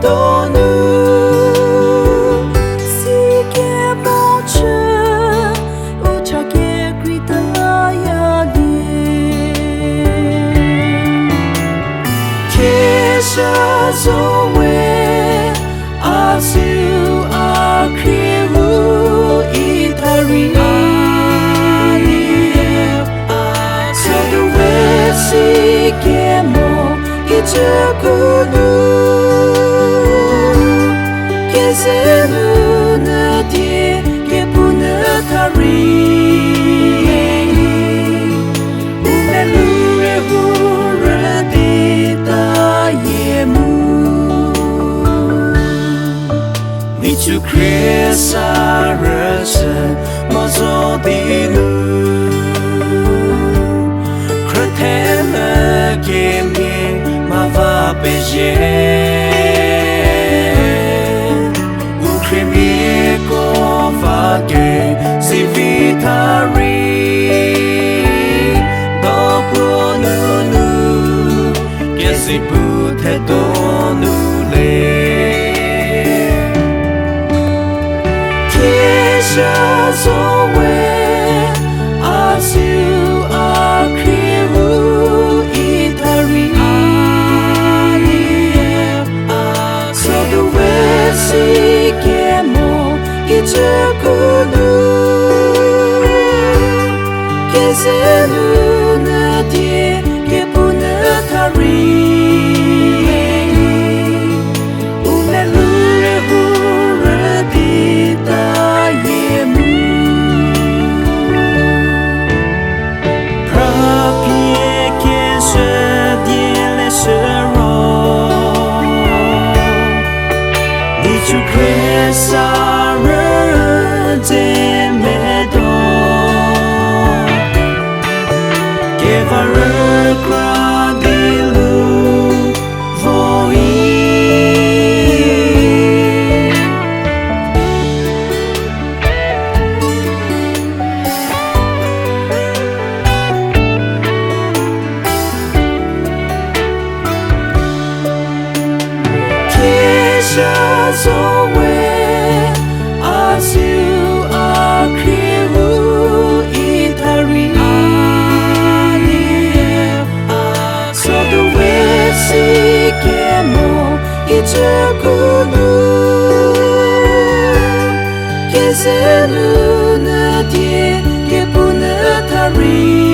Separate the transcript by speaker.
Speaker 1: donu Sikemochü utei Thiezha zowe Azeu Akhrieu itharei Sodu sikemo kijü Keze kepunyü tharei Nhicu Khriesarüü mhogei kemhie donu Thiezha zowe Azeu Akhrieu itharei Sodu sikemo kijü Keze kepunyü tharei Nhicu Khriesarüü Thiezha zowe Azeu Akhrieu itharei Sodu sikemo kijü Keze kepunyü tharei